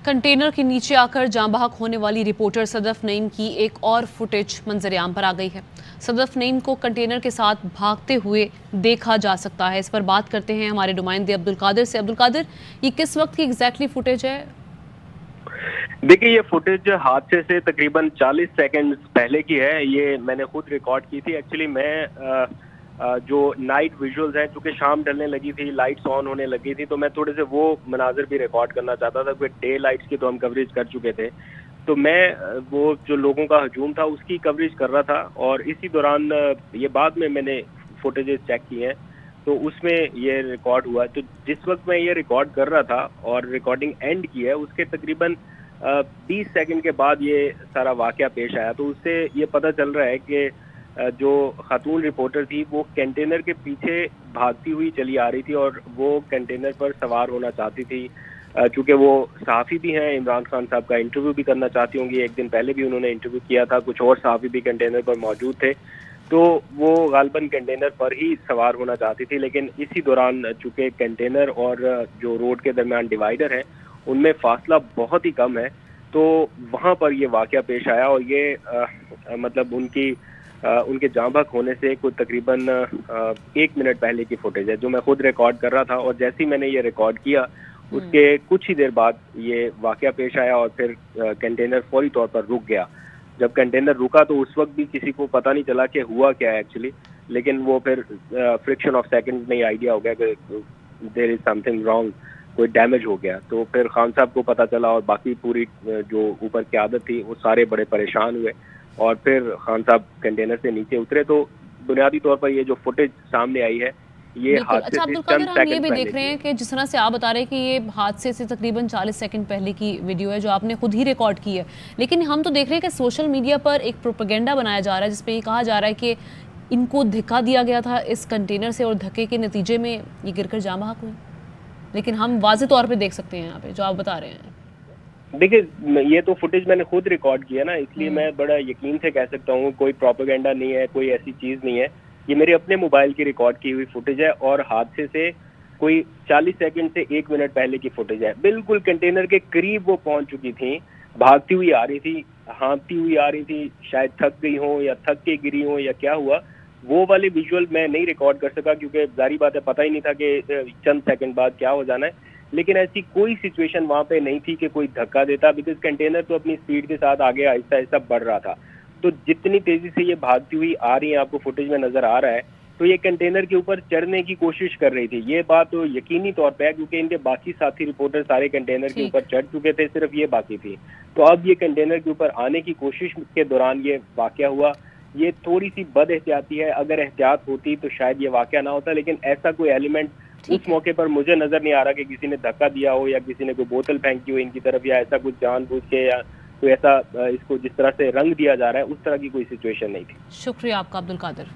Container के नीचे आकर जाँ बहक होने वाली रिपोर्टर सदफ नईम की एक और फुटेज मंजर-ए-आम पर आ गई है। सदफ नईम को कंटेनर के साथ भागते हुए देखा जा सकता है। इस पर बात करते हैं हमारे नुमाइंदे अब्दुल कादिर से। अब्दुल कादिर, ये किस वक्त की एग्जैक्टली फुटेज है? देखिए, ये फुटेज हादसे से तकरीबन 40 सेकंड पहले की है। ये मैंने खुद रिकॉर्ड की थी। एक्चुअली मैं जो नाइट विजुअल्स हैं, चूंकि शाम ढलने लगी थी, लाइट्स ऑन होने लगी थी, तो मैं थोड़े से वो मनाजर भी रिकॉर्ड करना चाहता था क्योंकि डे लाइट्स की तो हम कवरेज कर चुके थे। तो मैं वो जो लोगों का हजूम था उसकी कवरेज कर रहा था, और इसी दौरान ये बाद में मैंने फुटेजेस चेक की हैं तो उसमें ये रिकॉर्ड हुआ। तो जिस वक्त मैं ये रिकॉर्ड कर रहा था और रिकॉर्डिंग एंड की है, उसके तकरीबन 20 सेकंड के बाद ये सारा वाकया पेश आया। तो उससे ये पता चल रहा है कि जो खातून रिपोर्टर थी वो कंटेनर के पीछे भागती हुई चली आ रही थी और वो कंटेनर पर सवार होना चाहती थी। चूँकि वो सहाफ़ी भी हैं, इमरान खान साहब का इंटरव्यू भी करना चाहती होंगी। एक दिन पहले भी उन्होंने इंटरव्यू किया था, कुछ और सहाफ़ी भी कंटेनर पर मौजूद थे, तो वो गालबन कंटेनर पर ही सवार होना चाहती थी। लेकिन इसी दौरान चूँकि कंटेनर और जो रोड के दरमियान डिवाइडर है उनमें फासला बहुत ही कम है, तो वहाँ पर ये वाकया पेश आया। और ये मतलब उनके जाँ बहक होने से कोई तकरीबन 1 मिनट पहले की फुटेज है जो मैं खुद रिकॉर्ड कर रहा था। और जैसे ही मैंने ये रिकॉर्ड किया उसके कुछ ही देर बाद ये वाकया पेश आया और फिर कंटेनर फौरी तौर पर रुक गया। जब कंटेनर रुका तो उस वक्त भी किसी को पता नहीं चला कि हुआ क्या है एक्चुअली, लेकिन वो फिर फ्रिक्शन ऑफ सेकंड में आइडिया हो गया कि देयर इज समथिंग रॉन्ग, कोई डैमेज हो गया। तो फिर खान साहब को पता चला और बाकी पूरी जो ऊपर क़यादत थी वो सारे बड़े परेशान हुए और फिर खान साहब कंटेनर से नीचे उतरे। तो बुनियादी तौर पर ये जो फुटेज सामने आई है ये हादसे अच्छा अब्दुल कादिर, हम ये भी देख रहे हैं कि जिस तरह से आप बता रहे हैं कि ये हादसे से तकरीबन 40 सेकंड पहले की वीडियो है जो आपने खुद ही रिकॉर्ड की है, लेकिन हम तो देख रहे हैं कि सोशल मीडिया पर एक प्रोपेगेंडा बनाया जा रहा है जिसपे ये कहा जा रहा है कि इनको धक्का दिया गया था इस कंटेनर से और धक्के के नतीजे में ये गिरकर जाँ बहक हुई। लेकिन हम वाज़ेह तौर पे देख सकते हैं यहाँ पे जो आप बता रहे हैं। देखिए, ये तो फुटेज मैंने खुद रिकॉर्ड किया ना, इसलिए मैं बड़ा यकीन से कह सकता हूँ कोई प्रोपेगेंडा नहीं है, कोई ऐसी चीज़ नहीं है। ये मेरे अपने मोबाइल की रिकॉर्ड की हुई फुटेज है और हादसे से कोई 40 सेकंड से 1 मिनट पहले की फुटेज है। बिल्कुल कंटेनर के करीब वो पहुंच चुकी थी, भागती हुई आ रही थी, हाँफती हुई आ रही थी, शायद थक गई हो या थक के गिरी हो या क्या हुआ, वो वाले विजुअल मैं नहीं रिकॉर्ड कर सका क्योंकि जारी बात है पता ही नहीं था कि चंद सेकंड बाद क्या हो जाना है। लेकिन ऐसी कोई सिचुएशन वहां पे नहीं थी कि कोई धक्का देता, बिकॉज कंटेनर तो अपनी स्पीड के साथ आगे आहिस्ता आहिस्ता बढ़ रहा था। तो जितनी तेजी से ये भागती हुई आ रही है, आपको फुटेज में नजर आ रहा है, तो ये कंटेनर के ऊपर चढ़ने की कोशिश कर रही थी। ये बात तो यकीनी तौर पे है क्योंकि इनके बाकी साथी रिपोर्टर सारे कंटेनर के ऊपर चढ़ चुके थे, सिर्फ ये बाकी थी। तो अब ये कंटेनर के ऊपर आने की कोशिश के दौरान ये वाकया हुआ। ये थोड़ी सी बद एहतियाती है, अगर एहतियात होती तो शायद ये वाकया ना होता, लेकिन ऐसा कोई एलिमेंट उस मौके पर मुझे नजर नहीं आ रहा कि किसी ने धक्का दिया हो या किसी ने कोई बोतल फेंकी हो इनकी तरफ, या ऐसा कुछ जानबूझ के या कोई ऐसा इसको जिस तरह से रंग दिया जा रहा है उस तरह की कोई सिचुएशन नहीं थी। शुक्रिया आपका अब्दुल कादिर।